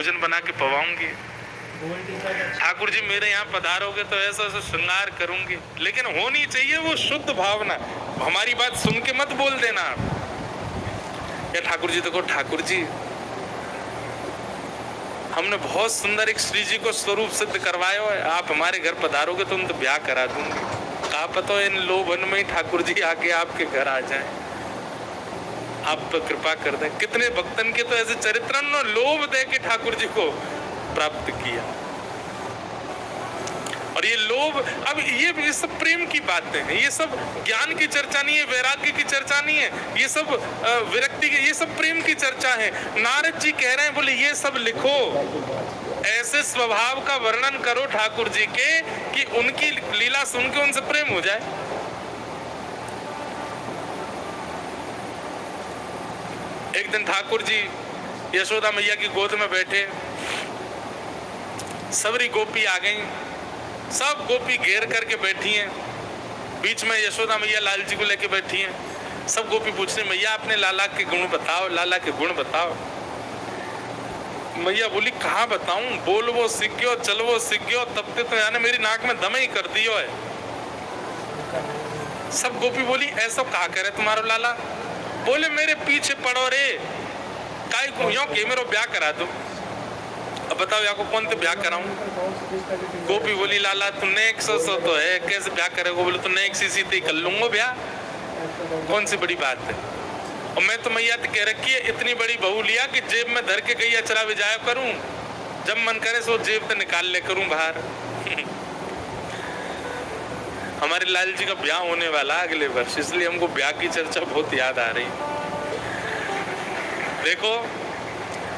भोजन बना के पवाऊंगी। ठाकुर जी मेरे यहाँ पधारोगे तो ऐसा ऐसा श्रृंगार करूंगी, लेकिन होनी चाहिए वो शुद्ध भावना। हमारी बात सुन के मत बोल देना आप या ठाकुर जी देखो ठाकुर जी हमने बहुत सुंदर एक श्री जी को स्वरूप सिद्ध करवाया है, आप हमारे घर पधारोगे तो हम तो ब्याह करा दूंगी। कहा पता इन लोभन में ही ठाकुर जी आके आपके घर आ जाएं, आप पर कृपा कर दें। कितने भक्तन के तो ऐसे चरित्र लोभ दे के ठाकुर जी को प्राप्त किया। और ये लोभ, अब ये सब प्रेम की बातें हैं, ये सब ज्ञान की चर्चा नहीं है, वैराग्य की चर्चा नहीं है, ये सब विरक्ति की, ये सब प्रेम की चर्चा है। नारद जी कह रहे हैं बोले ये सब लिखो, ऐसे स्वभाव का वर्णन करो ठाकुर जी के कि उनकी लीला सुन के उनसे प्रेम हो जाए। एक दिन ठाकुर जी यशोदा मैया की गोद में बैठे, सबरी गोपी आ गई, सब गोपी घेर करके बैठी हैं, बीच में यशोदा मैया लाल जी को लेके बैठी हैं। सब गोपी पूछ रही मैया अपने लाला के गुण बताओ, लाला के गुण बताओ। मैया बोली कहाँ बताऊं, बोलवो सीखो चलवो सीखो तब ते तो यानी मेरी नाक में दम ही कर दियो है। सब गोपी बोली ऐसा कहा करे तुम्हारो लाला, बोले मेरे पीछे पड़ो रे, काई को यो के मेरो ब्याह करा दो। अब बताओ या को कौन से ब्याह कराऊं। गोपी बोली लाला तुमने 100 तो है, कैसे ब्याह करेगा। बोले तुमने एक सी तो कर लूंगा ब्याह, कौन सी बड़ी बात है। और मैं तो मैया कह रखी है इतनी बड़ी बहू लिया कि जेब में धर के गैया चरा बिजाया करूं, जब मन करे सो जेब से निकाल ले करूं बाहर। हमारे लाल जी का ब्याह होने वाला अगले वर्ष, इसलिए हमको ब्याह की चर्चा बहुत याद आ रही। देखो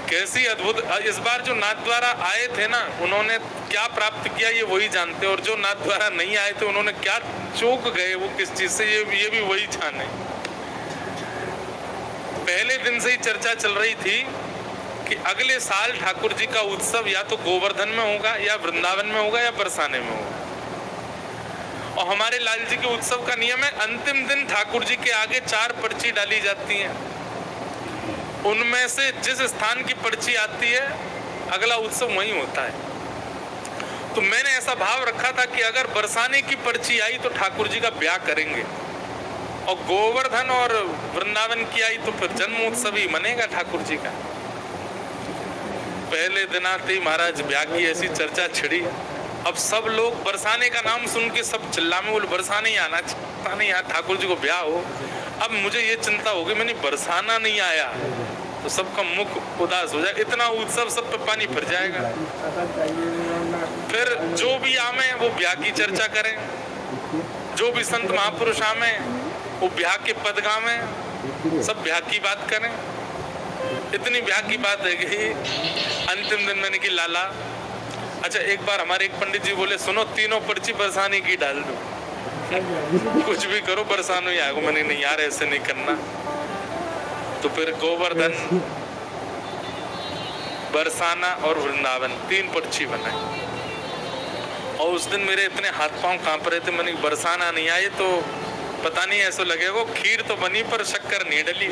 कैसी अद्भुत, इस बार जो नाथ द्वारा आए थे ना उन्होंने क्या प्राप्त किया ये वही जानते, और जो नाथ द्वारा नहीं आए थे उन्होंने क्या चूक गए वो किस चीज से, ये भी वही जाने। पहले दिन से ही चर्चा चल रही थी कि अगले साल ठाकुर जी का उत्सव या तो गोवर्धन में होगा या वृंदावन में होगा या बरसाने में होगा। और हमारे लाल जी के उत्सव का नियम है अंतिम दिन ठाकुर जी के आगे 4 पर्ची डाली जाती हैं, उनमें से जिस स्थान की पर्ची आती है अगला उत्सव वहीं होता है। तो मैंने ऐसा भाव रखा था कि अगर बरसाने की पर्ची आई तो ठाकुर जी का ब्याह करेंगे, और गोवर्धन और वृंदावन की आई तो फिर जन्मोत्सव ही मनेगा ठाकुर जी का। पहले दिन आते ही महाराज ब्याह की ऐसी चर्चा छिड़ी, अब सब लोग बरसाने का नाम सुन के सब चिल्ला में बोले बरसाने ही आना चाहता नहीं, यहाँ ठाकुर जी को ब्याह हो। अब मुझे ये चिंता हो गई मैंने बरसाना नहीं आया तो सबका मुख उदास हो जाए, इतना उत्सव सब पे पानी फिर जाएगा। फिर जो भी आमे वो ब्याह की चर्चा करें, जो भी संत महापुरुष आमे वो ब्याह के पद गावे, सब ब्याह की बात करें। इतनी ब्याह की बात है कि अंतिम दिन मैंने की लाला अच्छा एक बार हमारे एक पंडित जी बोले सुनो तीनों पर्ची बरसाने की डाल दो, कुछ भी करो बरसानो ही आएगा। मैंने नहीं यार ऐसे नहीं करना। तो फिर गोवर्धन, बरसाना और वृंदावन 3 पर्ची बनाई, और उस दिन मेरे इतने हाथ पांव कांप रहे थे। मैंने बरसाना नहीं आए तो पता नहीं ऐसा लगेगा खीर तो बनी पर शक्कर नहीं डली,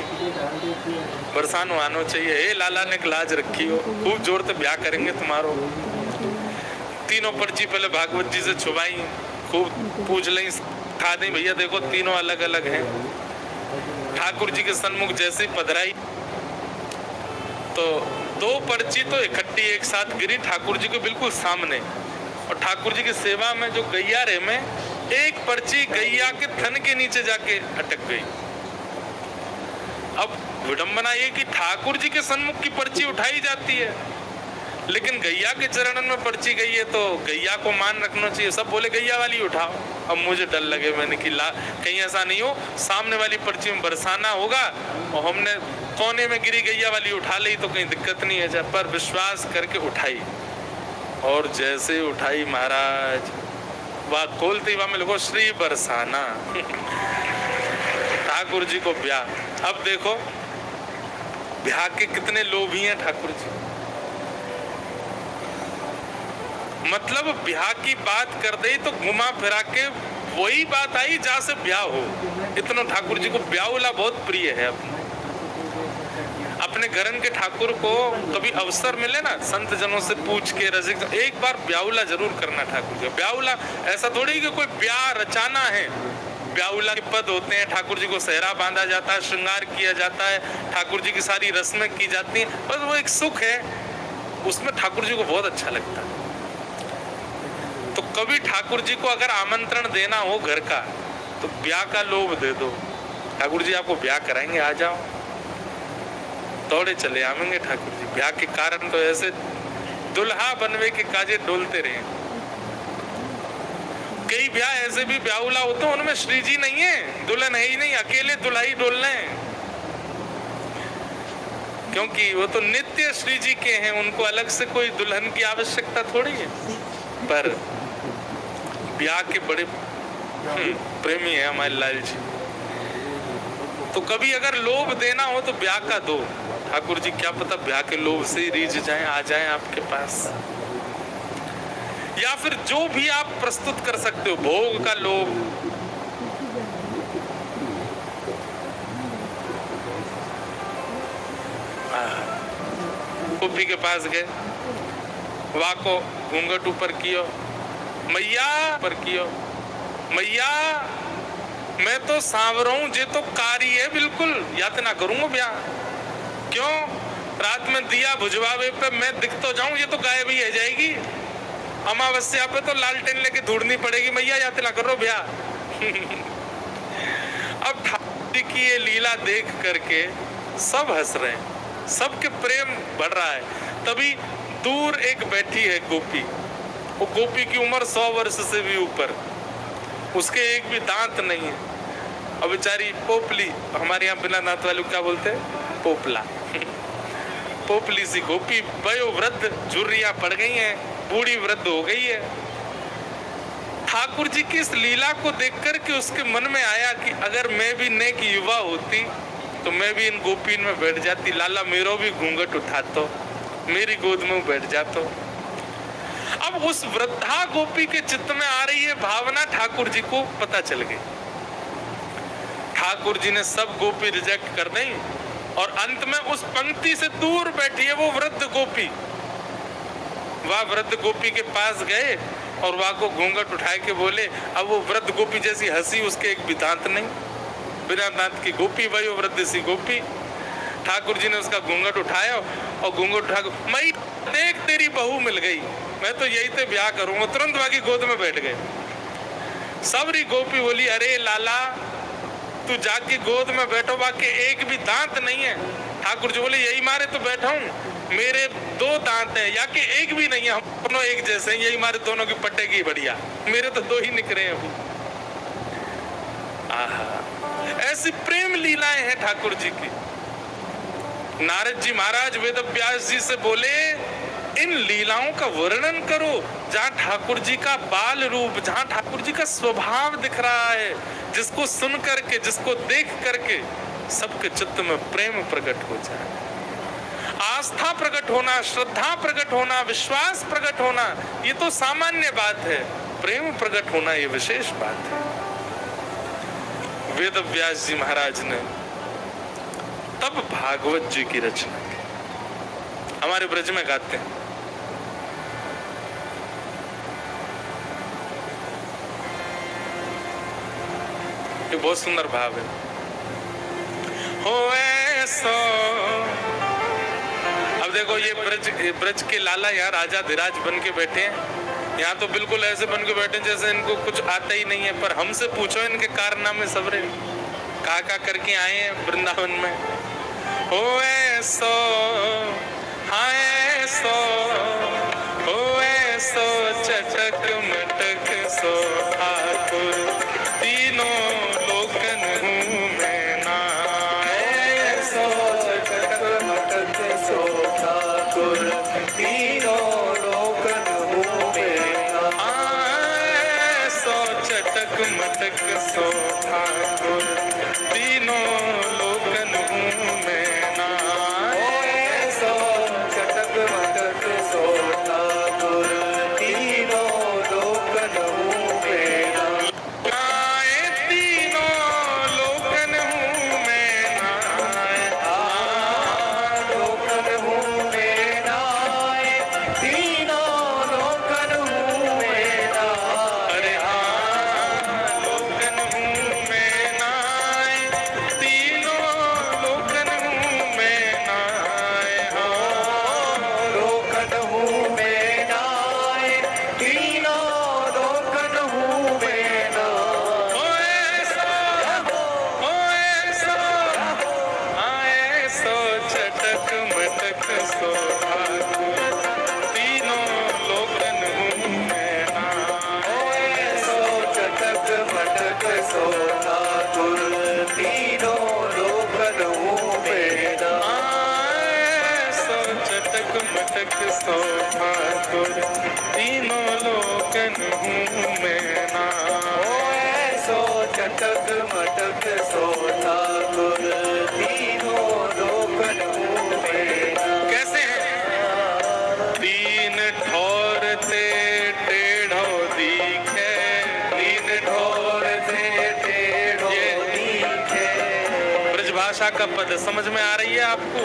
बरसानो आनो चाहिए। हे लाला ने लाज रखी हो, खूब जोर से ब्याह करेंगे तुम्हारो। तीनों पर्ची पहले भागवत जी से छुपाई, खूब पूछ ली खा दी भैया देखो तीनों अलग अलग हैं। ठाकुर जी के सन्मुख जैसे पधराई तो 2 पर्ची तो इकट्ठी एक साथ गिरी ठाकुर जी के बिल्कुल सामने, और ठाकुर जी की सेवा में जो गैया रे में एक पर्ची गैया के थन के नीचे जाके अटक गई। अब विडंबना ये कि ठाकुर जी के सन्मुख की पर्ची उठाई जाती है, लेकिन गैया के चरणन में पर्ची गई है तो गैया को मान रखना चाहिए। सब बोले गैया वाली उठाओ। अब मुझे डर लगे, मैंने कि कहीं ऐसा नहीं हो सामने वाली पर्ची में बरसाना होगा और हमने कोने में गिरी गैया वाली उठा ली तो कहीं दिक्कत नहीं है। पर विश्वास करके उठाई, और जैसे उठाई महाराज वह खोलती वहां में लिखो श्री बरसाना ठाकुर जी को ब्याह। अब देखो ब्याह के कितने लोभी हैं ठाकुर जी। मतलब ब्याह की बात कर दी तो घुमा फिरा के वही बात आई जहां से ब्याह हो। इतना ठाकुर जी को ब्याह वाला बहुत प्रिय है। अपने अपने घरन के ठाकुर को कभी अवसर मिले ना, संत जनों से पूछ के रसिक, एक बार ब्याहुला जरूर करना ठाकुर जी। ब्याहुला ऐसा थोड़ी कि कोई ब्याह रचाना है, ब्याहुला के पद होते हैं, ठाकुर जी को सेहरा बांधा जाता है, श्रृंगार किया जाता है, ठाकुर जी की सारी रस्में की जाती हैं, बस वो एक सुख है, उसमें ठाकुर जी को बहुत अच्छा लगता है। तो कभी ठाकुर जी को अगर आमंत्रण देना हो घर का, तो ब्याह का लोभ दे दो, ठाकुर जी आपको ब्याह कराएंगे, आ जाओ, दौड़े चले आवेंगे ठाकुर जी। ब्याह के कारण तो ऐसे दुल्हा बनवे के काजे डोलते रहे। कई ब्याह ऐसे भी ब्याहुला होते हैं, उनमें श्री जी नहीं है, दुल्हन है ही नहीं, अकेले दुल्हा ही डोल रहे हैं, क्योंकि वो तो नित्य श्री जी के हैं, उनको अलग से कोई दुल्हन की आवश्यकता थोड़ी है। पर ब्याह के बड़े प्रेमी है हमारे लाल जी। तो कभी अगर लोभ देना हो तो ब्याह का दो, ठाकुर जी क्या पता ब्याह के लोभ से ही रीझ जाएं, आ जाएं आपके पास। या फिर जो भी आप प्रस्तुत कर सकते हो, भोग का लोभ, गोपी के पास गए, वाको घूंघट ऊपर कियो, मैया पर कियो, मैया मैं तो सांवरा हूं, जे तो कारी है बिल्कुल, यातना करूंगा ब्याह। क्यों? रात में दिया बुझवावे पे मैं दिख तो जाऊं, ये तो गायब ही है जाएगी, अमावस्या पे तो लालटेन लेके ढूंढनी पड़ेगी, मैया यातना करो ब्याह। अब ठाकुर जी की ये लीला देख करके सब हंस रहे हैं, सबके प्रेम बढ़ रहा है। तभी दूर एक बैठी है गोपी, वो गोपी की उम्र 100 वर्ष से भी ऊपर, उसके एक भी दांत नहीं है, और बेचारी पोपली, हमारे यहाँ बिना दांत वाले क्या बोलते हैं, पोपला। पोपली सी गोपी, वयोवृद्ध, झुर्रियां पड़ गई हैं, बूढ़ी वृद्ध हो गई है। ठाकुर जी की इस लीला को देखकर के उसके मन में आया कि अगर मैं भी नेक युवा होती तो मैं भी इन गोपीन में बैठ जाती, लाला मेरो भी घूंघट उठातो, मेरी गोद में बैठ जातो। अब उस वृद्धा गोपी के चित्त में आ रही है भावना, ठाकुर जी को पता चल गई। ठाकुर जी ने सब गोपी रिजेक्ट कर दी और अंत में उस पंक्ति से दूर बैठी है वो वृद्ध गोपी। वह वृद्ध गोपी के पास गए और वह को घूंघट उठाए के बोले। अब वो वृद्ध गोपी जैसी हंसी, उसके एक भी दांत नहीं, बिना दांत की गोपी, वही वो वृद्ध सी गोपी। ठाकुर जी ने उसका घूंघट उठाया और घूंघट उठा के, मैं देख तेरी बहू मिल गई, मैं तो यही से ब्याह करूंगा। तुरंत बाकी गोद में बैठ गए। सबरी गोपी बोली, अरे लाला तू जाके गोद में बैठो, बाकी एक भी दांत नहीं है। ठाकुर जी बोले, यही मारे तो बैठा हूँ, मेरे 2 दांत हैं, या कि एक भी नहीं है, हम दोनों एक जैसे हैं, यही मारे दोनों की पटेगी बढ़िया, मेरे तो 2 ही निकले हैं अभी। आहा, ऐसी प्रेम लीलाएं हैं ठाकुर जी की। नारद जी महाराज वेद व्यास जी से बोले, इन लीलाओं का वर्णन करो जहाँ ठाकुर जी का बाल रूप, जहाँ ठाकुर जी का स्वभाव दिख रहा है, जिसको सुन करके, जिसको देख करके सबके चित्त में प्रेम प्रकट हो जाए, आस्था प्रकट होना, श्रद्धा प्रकट होना, विश्वास प्रकट होना, ये तो सामान्य बात है। प्रेम प्रकट होना ये विशेष बात है। वेद व्यास जी महाराज ने तब भागवत जी की रचना की, हमारे ब्रज में गाते हैं। ये बहुत सुंदर भाव है। हो ऐसो, अब देखो ये ब्रज के लाला यहाँ राजा धीराज बन के बैठे हैं। यहाँ तो बिल्कुल ऐसे बन के बैठे जैसे इनको कुछ आता ही नहीं है, पर हमसे पूछो इनके कारनामे सबरे का करके आए हैं वृंदावन में। हो ऐसो, हाँ ऐसो, हो ऐसो चटक मटक सो ठाकुर, तीनों लोकन हूँ मैं ना। ऐसो चटक मटक सो ठाकुर, तीनों लोकन हूँ मैं ना। ऐसो चटक मटक सो ठाकुर, तीनों लोकन हूँ मैं ना। ऐसो चटक मटक सो ठाकुर, तीनों लोकन हूँ मैं ना। तीनों लोकन हूँ मैं ना, सो ठाकुर तीनों लोकन हूँ मैं ना। सो चटक मटक सो ठाकुर तीनों लोकन हूँ मैं ना। कैसे है? तीन ठौर ते टेढ़ो दिखे, तीन ठौर ते टेढ़ो दिखे। ब्रजभाषा का पद समझ में आ रही है आपको?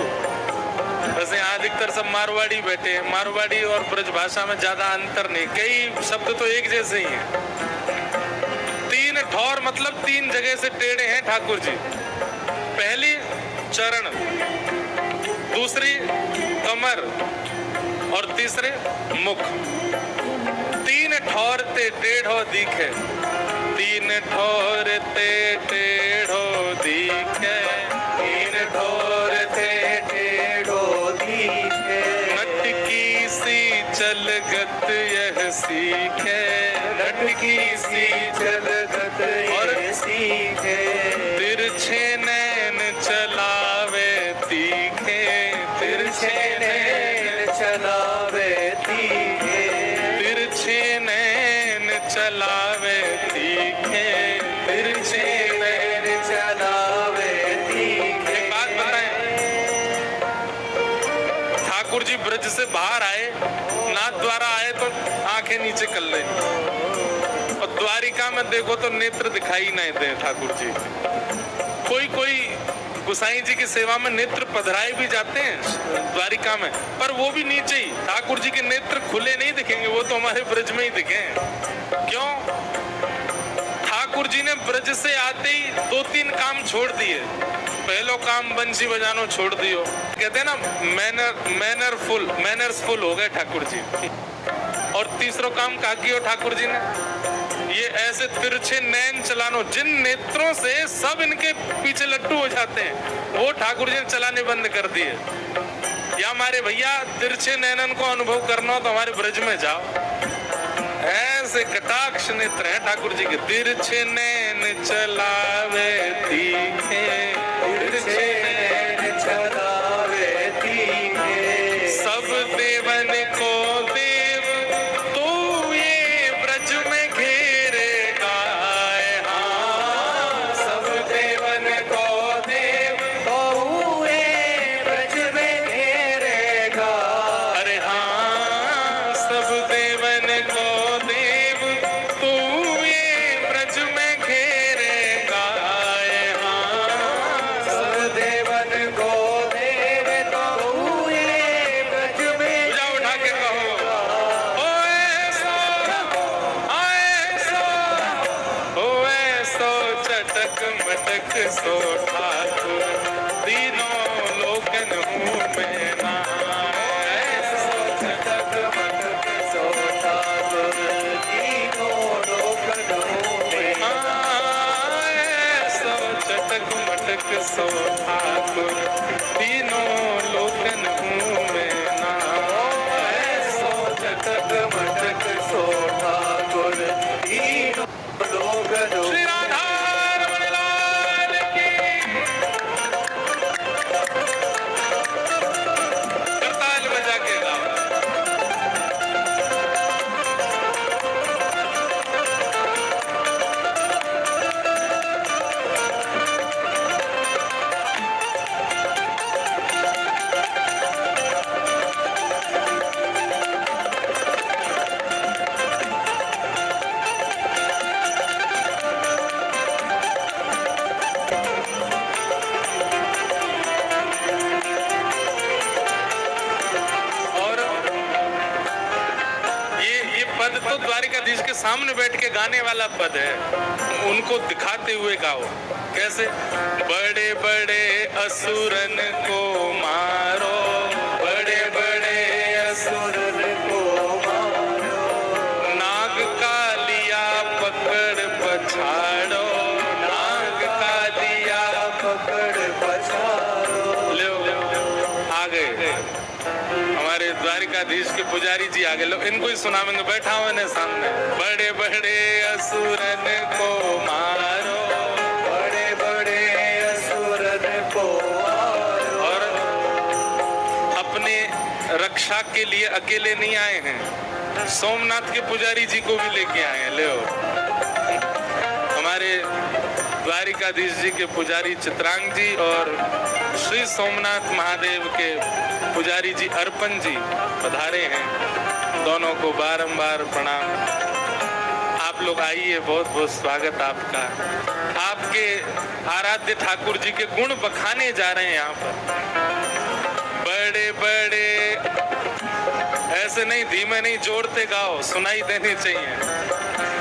वैसे यहाँ अधिकतर सब मारवाड़ी बैठे हैं, मारवाड़ी और ब्रजभाषा में ज्यादा अंतर नहीं, कई शब्द तो एक जैसे ही हैं। तीन ठौर मतलब तीन जगह से टेढ़े हैं ठाकुर जी। पहली चरण, दूसरी कमर और तीसरे मुख। तीन ठौर ते टेढ़ो दिखे, तीन ठौर ते टेढ़ो दिखे, तीन ठौर ते टेढ़ो दिखे। नटकी सी चलगत यह सीखे, नटकी सी चलगत यह सीखे। तिरछे नैन चलावे तीखे, तिरछे नैन चलावे तीखे। तिरछे नैन चलावे तीखे, तिरछे नैन चलावे तीखे। एक बात बताएं, ठाकुर जी ब्रज से बाहर आए, नाथ द्वारा आए तो आंखें नीचे कर ले, और द्वारिका में देखो तो नेत्र दिखाई नहीं दे ठाकुर जी। कोई कोई गोसाई जी की सेवा में नेत्र पधराए भी जाते हैं द्वारिका में, पर वो भी नीचे ही। ठाकुर जी के नेत्र खुले नहीं दिखेंगे, वो तो हमारे ब्रज में ही दिखे। क्यों? ठाकुर जी ने ब्रज से आते ही दो तीन काम छोड़ दिए। पहलो काम बंसी बजानो छोड़ दियो, कहते हैं ना मैनर्सफुल हो गए ठाकुर जी। और तीसरो काम क्या किया ठाकुर जी ने? ये ऐसे तिरछे नैन चलानो, जिन नेत्रों से सब इनके पीछे लट्टू हो जाते हैं, वो ठाकुर जी ने चलाने बंद कर दिए। या हमारे भैया तिरछे नैनन को अनुभव करना हो तो हमारे ब्रज में जाओ, ऐसे कटाक्ष नेत्र हैं ठाकुर जी के। तिरछे नैन चलावे तीखे, तिरछे नैन चलावे तीखे। सब देवन को देव तू ये ब्रज में घेरेगा। हाँ, सब देवन को देव तो ये ब्रज में घेरेगा। अरे हाँ, सब देवन को देव तू ये ब्रज में घेरेगा। हाँ, सब देवन को देव तो ये ब्रज में पूजा उठा के कहो, ओए सो, आए सो, ओए सो चटक मटक सो ठाकुर तीनों लोकन हूँ मैं ना। चटक मटक सो ठाकुर तीनों लोकन हूँ मैं ना। आए सो चटक मटक सो ठाकुर तीनों लोकन हूँ मैं ना। सो चटक मटक सो ठाकुर तीनों लोकन हूँ। श्री राधा रमण लाल की। करताल बजा के गाओ। और ये पद तो द्वारिकाधीश के सामने बैठ के गाने वाला पद है, उनको दिखाते हुए गाओ। कैसे? बड़े बड़े असुरन को मारो, बड़े बड़े असुरन को मारो। नाग कालिया पकड़ पछाड़ो, नाग कालिया पकड़ पछाड़ो। लो आ गए हमारे द्वारिकाधीश के पुजारी जी, आगे लो, इनको ही सुनावेंगे। बैठा हुआ है सामने। बड़े बड़े असुरन को मारो, बड़े बड़े असुरन को मारो। और अपने रक्षक भिक्षा के लिए अकेले नहीं आए हैं, सोमनाथ के पुजारी जी को भी लेके आए हैं। ले हमारे द्वारिकाधीश जी के पुजारी चित्रांग जी और श्री सोमनाथ महादेव के पुजारी जी अर्पण जी पधारे हैं। दोनों को बारंबार प्रणाम। आप लोग आइए, बहुत बहुत स्वागत आपका। आपके आराध्य ठाकुर जी के गुण बखाने जा रहे हैं यहाँ पर। बड़े बड़े ऐसे नहीं, धीमे नहीं, जोड़ते गाओ, सुनाई देनी चाहिए।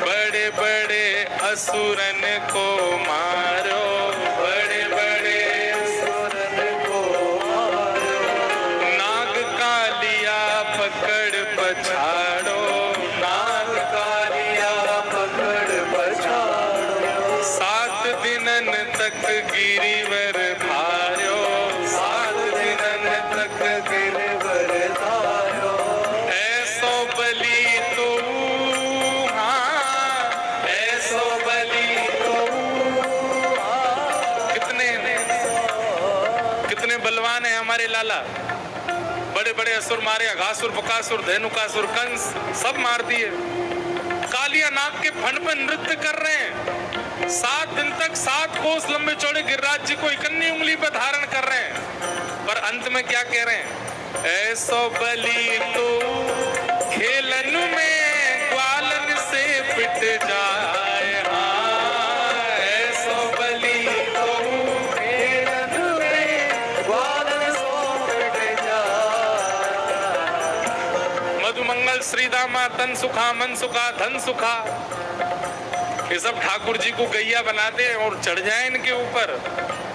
बड़े बड़े असुरन को मारो, बड़े बड़े असुरन को मारो, नाग कालिया पकड़ पछाड़ो, नाग कालिया पकड़ पछाड़ो, 7 दिनन तक गिरिवर धार्यो, 7 दिनन तक गिरिवर धार्यो, ऐसो बलि तो बलवान है हमारे लाला। बड़े बड़े असुर मारे, अघासुर, बकासुर, धेनुकासुर, कंस सब मार दिए। कालिया नाग के फन पर नृत्य कर रहे हैं। 7 दिन तक 7 कोस लंबे चौड़े गिरिराज जी को इकन्नी उंगली पर धारण कर रहे हैं। पर अंत में क्या कह रहे हैं? ऐसो बलि तो खेलन में ग्वालन से पिट जाए, ऐसो बलि तो मंगल श्रीदामा तन सुखा मन सुखा धन सुखा। ये सब ठाकुर जी को गैया बनाते हैं और चढ़ जाए इनके ऊपर।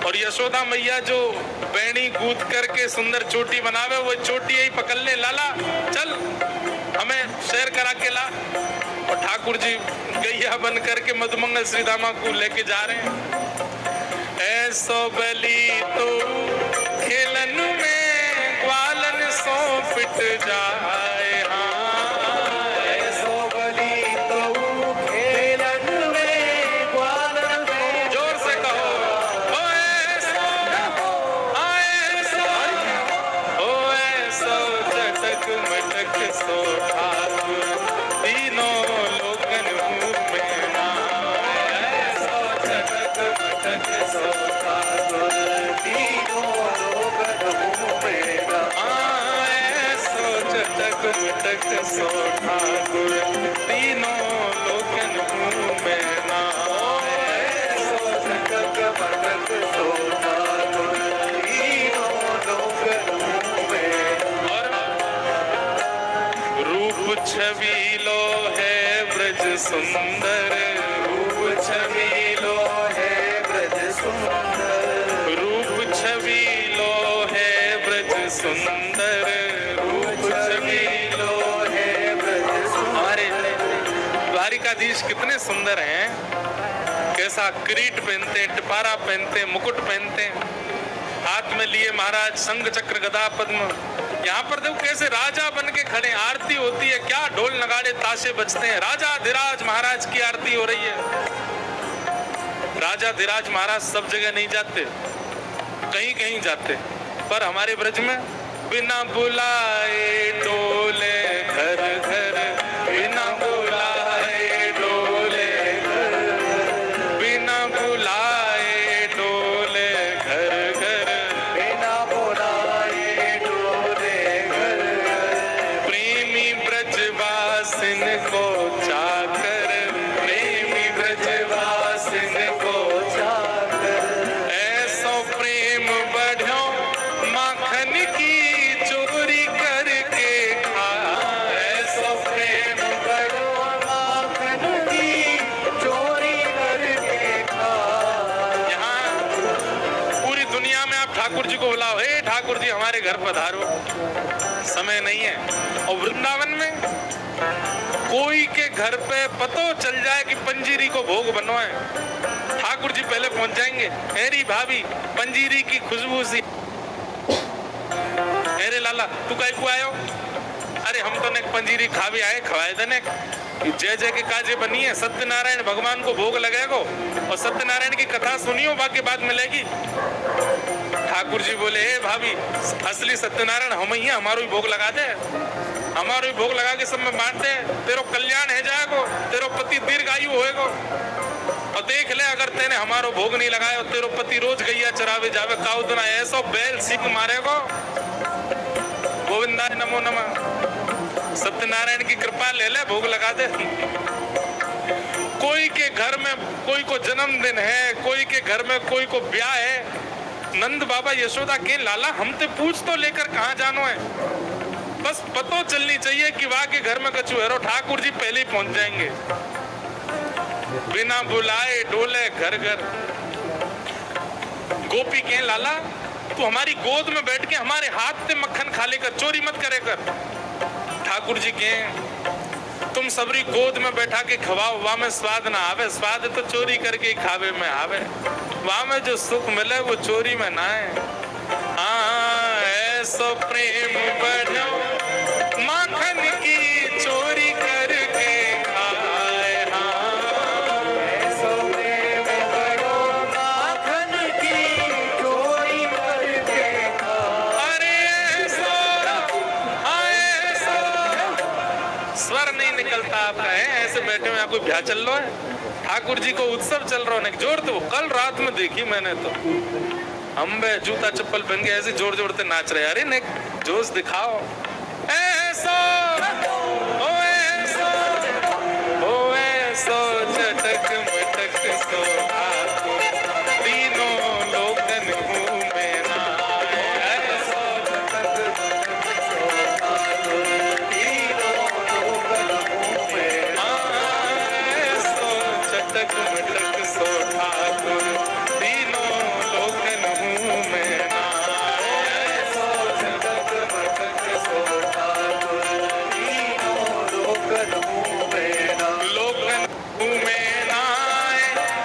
और यशोदा मैया जो बैणी गूंथ करके सुंदर चोटी बनावे, वो चोटी यही पकड़ ले, लाला चल हमें शेर करा के ला। और ठाकुर जी गैया बन करके मधुमंगल श्रीदामा को लेके जा रहे हैं। ऐसो बलि तो खेलन में ग्वालन सो पिट जाए, सो ठाकुर तीनों लोकन में नाए, सो जगत भटक सो ठाकुर तीनों लोकन में। और रूप छबीलो है ब्रज सुंदर, रूप छबीलो है ब्रज सुंदर, रूप छबीलो है ब्रज सुंदर, रूप छबीलो द्वारिकाधीश कितने सुंदर हैं। कैसा किरीट पहनते, टिपारा पहनते, मुकुट पहनते, हाथ में लिए महाराज संग चक्र गदा पद्म। यहाँ पर देखो कैसे राजा बन के खड़े, आरती होती है, क्या ढोल नगाड़े ताशे बजते हैं। राजा धीराज महाराज की आरती हो रही है। राजा धीराज महाराज सब जगह नहीं जाते, कहीं कहीं जाते, पर हमारे ब्रज में बिना बुलाए डोले घर घर, बिना बुलाए डोले घर, बिना बुलाए डोले घर घर, बिना बुलाए डोले घर घर। प्रेमी ब्रजवासिन को चाकर, प्रेमी ब्रजवासिन को चाकर, ऐसो प्रेम बढ़ो माखन की चोरी करके खा, ऐसो प्रेम बढ़ो माखन की चोरी करके खा। यहाँ पूरी दुनिया में आप ठाकुर जी को बुलाओ, हे ठाकुर जी हमारे घर पधारो, समय नहीं है। और वृंदावन में कोई के घर पे पतो चल जाए कि पंजीरी को भोग बनवाए, ठाकुर जी पहले पहुंच जाएंगे। मेरी भाभी पंजीरी की खुशबू सी, अरे लाला तू कहीं को आयो? अरे हम तो ने पंजीरी खा भी आए, खवाए देने। जय जय के काजे बनी है, सत्यनारायण भगवान को भोग लगेगो और सत्यनारायण की कथा सुनियो, बाकी बात मिलेगी। ठाकुर जी बोले, हे भाभी, असली सत्यनारायण हम ही हैं, हमारो ही भोग लगा दे, हमारो ही भोग लगा के सब में बांट दे, तेरो कल्याण है जाएगो, तेरो पति दीर्घायु होएगो। और देख ले, अगर तेने हमारो भोग नहीं लगाया, तेरो पति रोज गैया चरावे जावे, काउ दिन ऐसो बैल सीख मारेगो। गोविंदाय नमो नमः। सत्यनारायण की कृपा ले ले, भोग लगा दे। कोई के घर में कोई को जन्मदिन है, कोई के घर में कोई को ब्याह है, नंद बाबा यशोदा के लाला हम ते पूछ तो लेकर कहाँ जानो है, बस पतो चलनी चाहिए कि वहां के घर में कछु है, ठाकुर जी पहले ही पहुंच जाएंगे। बिना बुलाए डोले घर घर। गोपी के लाला तू हमारी गोद में बैठ के हमारे हाथ से मक्खन खा लेकर, चोरी मत करे कर। ठाकुर जी के तुम सबरी गोद में बैठा के खवाओ, वहां में स्वाद ना आवे, स्वाद तो चोरी करके ही खावे में आवे, वहां में जो सुख मिले वो चोरी में ना है। हाँ ऐसो प्रेम बढ़ो माखन की चोरी करके खाए। हाँ ऐसो प्रेम बढ़ो माखन की चोरी करके खाए। अरे ऐसो, हाँ ऐसो, स्वर नहीं निकलता आपका है, ऐसे बैठे में कोई ब्याह चल रहा है, ठाकुर जी को उत्सव चल रहा है। जोर तो कल रात में देखी मैंने, तो हम जूता चप्पल पहन के ऐसे जोर जोर से नाच रहे। अरे ने जोश दिखाओ। ऐसो ओ ऐसो ओ ऐसो चटक मटक सो ठाकुर, तीनों लोकन घूमे ना। ऐसो चटक मटक सो ठाकुर, तीनों लोकन घूमे ना। ऐसो चटक मटक सो ठाकुर, तीनों लोकन घूमे ना। ऐसो चटक मटक सो ठाकुर, तीनों लोकन घूमे ना। लोकन घूमे नाय,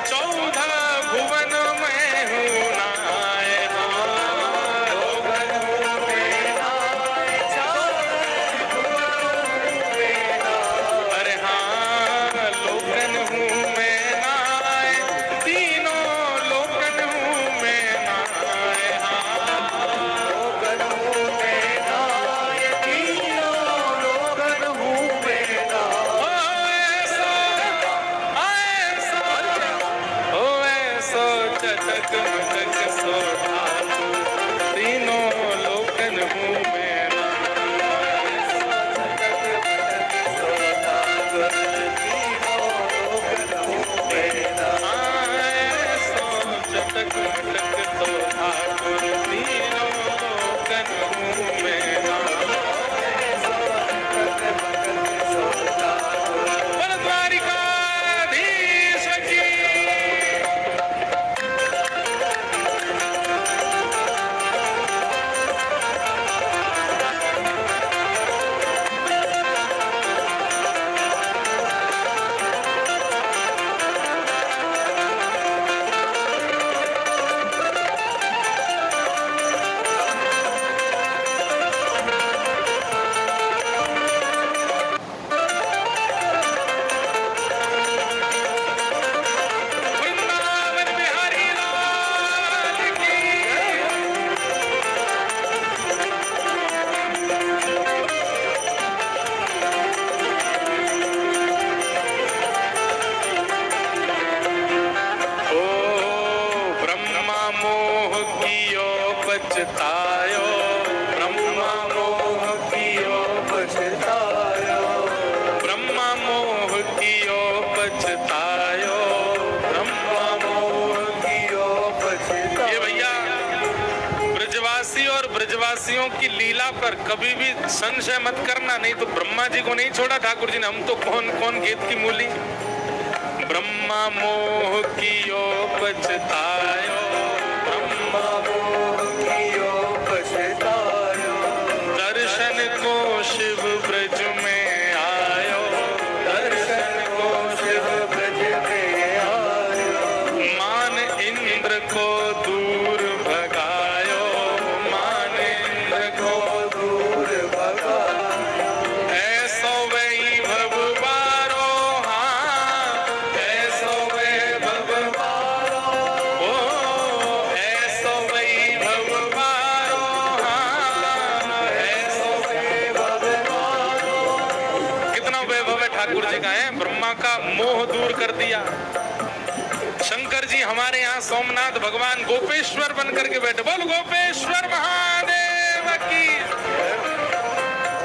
14 भुवन में हूँ नाय। हाँ लोकन घूमे ना, अरे हाँ लोकन घूमे नाय, तीनों लोकन घूमे नाय। हाँ लोकन घूमे ना, तीनों लोकन घूमे ना। ओ ऐसो चटक मटक सो ठाकुर, तीनों लोकन घूमे ना। ऐसो चटक मटक सो ठाकुर, तीनों लोकन घूमे ना। बोल द्वारिकाधीश की। वृंदावन बिहारी लाल की। ओ ब्रह्मा मोह कियो पछतायो, ब्रह्मा मोह कियो पछतायो, ब्रह्मा मोह कियो पछतायो, ब्रह्मा मोह। कियो पछतायो। ये भैया ब्रजवासी और ब्रजवासियों की लीला पर कभी भी संशय मत करना, नहीं तो ब्रह्मा जी को नहीं छोड़ा ठाकुर जी ने, हम तो कौन कौन गीत की मूली। ब्रह्मा मोह कियो पछतायो, ब्रह्मा मोह कियो पछतायो, दर्शन को शिव ब्रज में आयो, दर्शन को शिव ब्रज में आयो। मान इंद्र को दूर भगायो, मान इंद्र को दूर भगायो, ऐसो वैभव बारो ठाकुर जी का है, ब्रह्मा का मोह दूर कर दिया। शंकर जी हमारे यहाँ सोमनाथ भगवान गोपेश्वर बन करके बैठे, बोल गोपेश्वर महादेव की।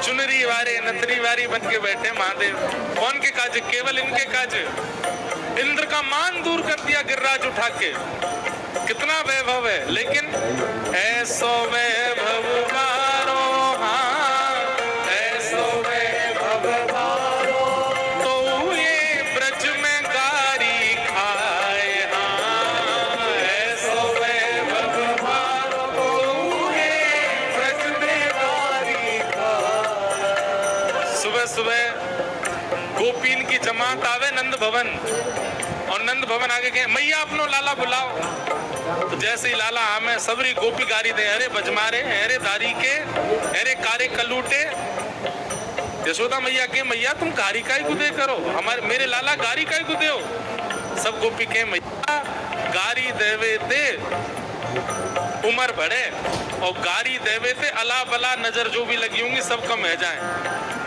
चुनरी वारे नतरी वारी बन के बैठे महादेव। कौन के काज? केवल इनके काज। इंद्र का मान दूर कर दिया गिरिराज उठा के। कितना वैभव है, लेकिन ऐसो वैभव मारो, हाँ ऐसो वैभव मारो, तो ये ब्रज में गारी खाए, हाँ ऐसो वैभव मारो, तो ये ब्रज में गारी खाए। सुबह सुबह गोपीन की जमात आवे नंद भवन, और नंद भवन आगे कहे मैया अपनो लाला बुलाओ। तो जैसे ही लाला हमें सबरी गोपी गारी दे, अरे बजमारे, अरे दारी के, अरे कारे कलूटे। यशोदा मैया के मैया तुम गारी काई को दे करो, हमारे मेरे लाला गारी काई को दे हो। सब गोपी के मैया गारी देवे दे उम्र बढ़े, और गारी देवे थे अला बला नजर जो भी लगी होंगी सब कम है जाए।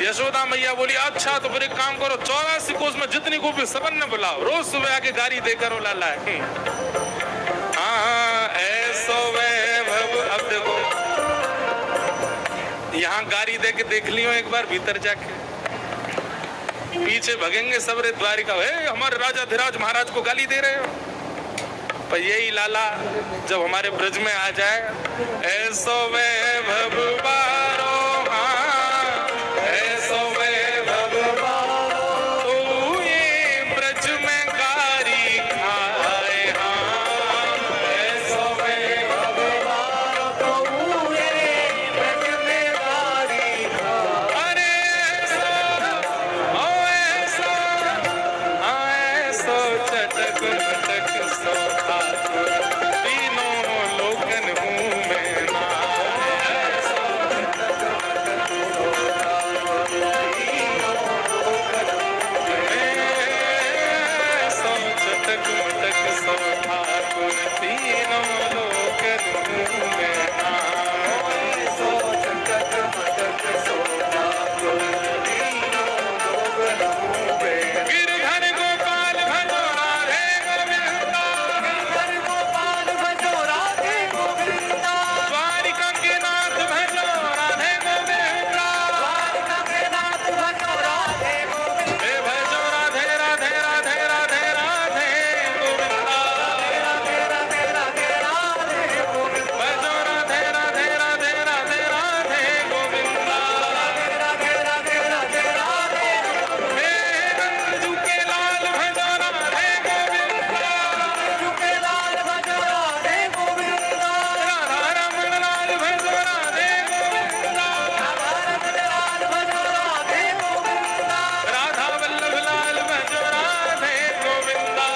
यशोदा मैया बोली अच्छा तो फिर एक काम करो, 84 कोस में जितनी गोपी सबन ने बुलाओ, रोज सुबह आके गारी दे करो लाला। हाँ ऐसो वैभव। अब देखो यहाँ गारी दे के देख लियो एक बार भीतर जाके, पीछे भगेंगे सबरे द्वारिका, हमारे राजा धीराज महाराज को गाली दे रहे हो। पर यही लाला जब हमारे ब्रज में आ जाए, ऐसो वैभव बारो, हाँ ऐसो वैभव बारो, तो ये ब्रज में गारी खाए, हाँ ऐसो वैभव बारो, तो ये ब्रज में गारी खाए। अरे ऐसो ऐसो चटक मटक सो तीनों लोकन हूँ मैं ना, सो चटक मटक सो ठाकुर, तीनों लोकन हूँ मैं ना, सो चटक मटक सो ठाकुर, तीनों लोकन हूँ मैं। गिरधर गोपाल भजो राधे गोविंदा, गिरधर गोपाल भजो राधे गोविंदा, द्वारिका के नाथ भजो राधे गोविंदा, द्वारिका के नाथ भजो राधे गोविंदा, हे भजो राधे राधे राधे राधे राधे गोविंदा, राधे राधे राधे राधे गोविंदा, भजो राधे राधे राधे राधे राधे गोविंदा, राधे राधे राधे राधे, हे नंदू के लाल भजो राधे गोविंदा, नंदू के लाल भजो राधे गोविंदा, राधा रमण लाल भजो राधे गोविंदा, राधा रमण लाल भजो राधे गोविंदा, राधा वल्लभ लाल भजो राधे गोविंदा,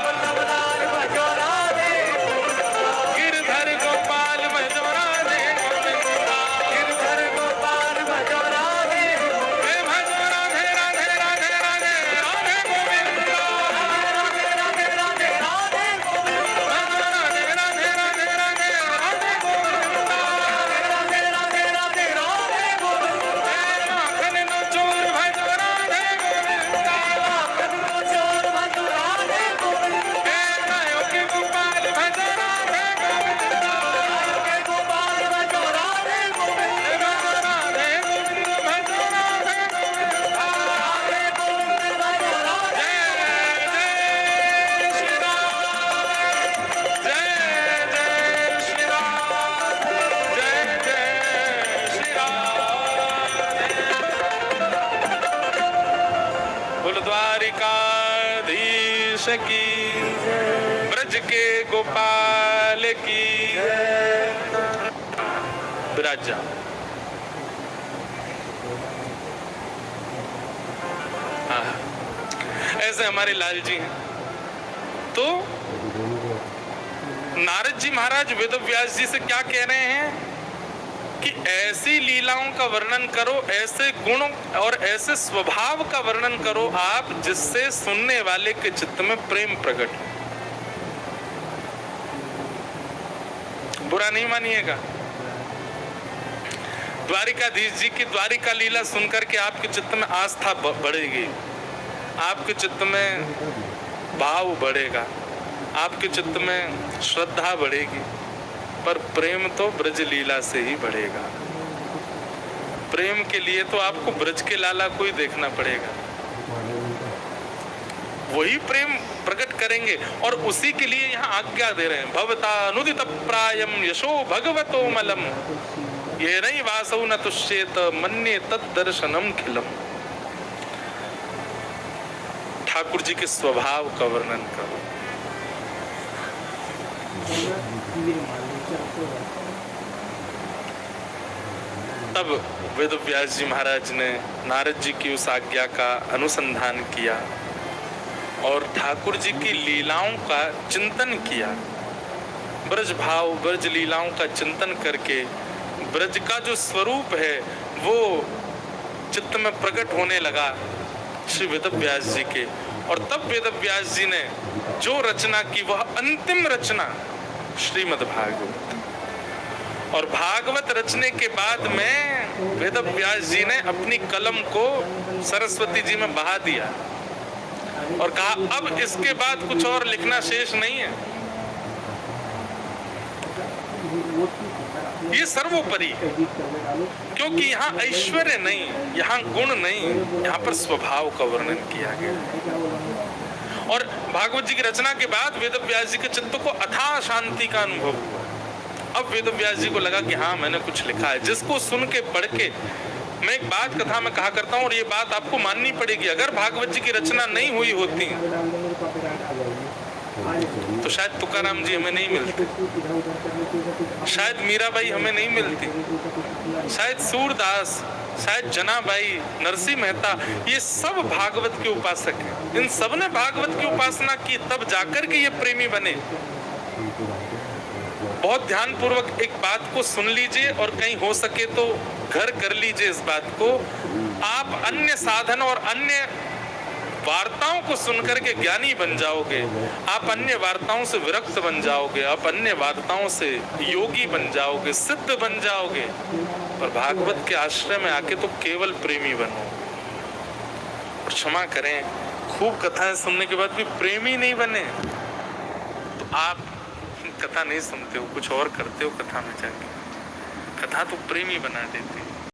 वल्लभ लाल भजो राधे गोविंदा, गिरधर गोपाल भजो राधे गोविंदा, गिरधर गोपाल भजो राधे गोविंदा, हे भजो राधे राधे राधे राधे राधे गोविंदा, राधे राधे राधे राधे गोविंदा, भजो राधे राधे राधे राधे राधे गोविंदा, राधे राधे राधे राधे गोविंदा, माखन नो चोर भजो राधे गोविंदा, माखन नो चोर भजो राधे गोविंदा, हे गायों के गोपाल भजो राधे गोविंदा, गायों के गोपाल भजो राधे गोविंदा, भजो राधे गोविंद भजो राधे गोविंदा, राधे गोविंद भजो राधे। जय जय श्री राम, जय जय श्री राम, जय जय श्री राम। बोल द्वारिकाधीश की, ब्रज के गोपाल की। विराज जा। हाँ। ऐसे हमारे लाल जी हैं। तो नारद जी महाराज वेद व्यास जी से क्या कह रहे हैं कि ऐसी लीलाओं का वर्णन करो, ऐसे गुणों और ऐसे स्वभाव का वर्णन करो आप जिससे सुनने वाले के चित्त में प्रेम प्रकट हो। बुरा नहीं मानिएगा। द्वारिकाधीश जी की द्वारिका लीला सुनकर के आपके चित्त में आस्था बढ़ेगी। आपके चित्त में भाव बढ़ेगा, आपके चित्त में श्रद्धा बढ़ेगी, पर प्रेम तो ब्रज लीला से ही बढ़ेगा। प्रेम के लिए तो आपको ब्रज के लाला को ही देखना पड़ेगा, वही प्रेम प्रकट करेंगे। और उसी के लिए यहाँ आज्ञा दे रहे हैं, भवता अनुदित प्रायम यशो भगवतो मलम ये नहीं वासौ न तुष्येत मन्ये तद्दर्शनम खिलम। ठाकुर जी के स्वभाव का वर्णन करो। तब वेद व्यास जी महाराज ने नारद जी की उस आज्ञा का अनुसंधान किया और ठाकुर जी की लीलाओं का चिंतन किया। ब्रज भाव, ब्रज लीलाओं का चिंतन करके ब्रज का जो स्वरूप है वो चित्त में प्रकट होने लगा श्री वेद व्यास जी के। और तब वेद व्यास जी ने जो रचना की वह अंतिम रचना श्रीमद् भागवत। और भागवत रचने के बाद में वेद व्यास जी ने अपनी कलम को सरस्वती जी में बहा दिया और कहा अब इसके बाद कुछ और लिखना शेष नहीं है, ये सर्वोपरि है। क्योंकि यहाँ ऐश्वर्य नहीं, यहाँ गुण नहीं, यहाँ पर स्वभाव का वर्णन किया गया। और भागवत जी की रचना के बाद वेद व्यास जी के चित्त को अथाह शांति का अनुभव हुआ। अब वेद व्यास जी को लगा कि हाँ मैंने कुछ लिखा है, जिसको सुन के पढ़ के। मैं एक बात कथा में कहा करता हूँ और ये बात आपको माननी पड़ेगी, अगर भागवत जी की रचना नहीं हुई होती तो शायद तुकाराम जी हमें नहीं मिलते, शायद मीराबाई हमें नहीं मिलती, शायद सूरदास, शायद जनाबाई, नरसिंह मेहता, ये सब भागवत के उपासक हैं। इन सब ने भागवत की उपासना की, तब जाकर के ये प्रेमी बने। बहुत ध्यान पूर्वक एक बात को सुन लीजिए और कहीं हो सके तो घर कर लीजिए इस बात को। आप अन्य साधन और अन्य वार्ताओं को सुनकर के ज्ञानी बन जाओगे, आप अन्य वार्ताओं से विरक्त बन जाओगे, आप अन्य वार्ताओं से योगी बन जाओगे, सिद्ध बन जाओगे। पर भागवत के आश्रय में आके तो केवल प्रेमी बनो। और क्षमा करें, खूब कथाएं सुनने के बाद भी प्रेमी नहीं बने तो आप कथा नहीं सुनते हो, कुछ और करते हो कथा में जाके। कथा तो प्रेमी बना देती है।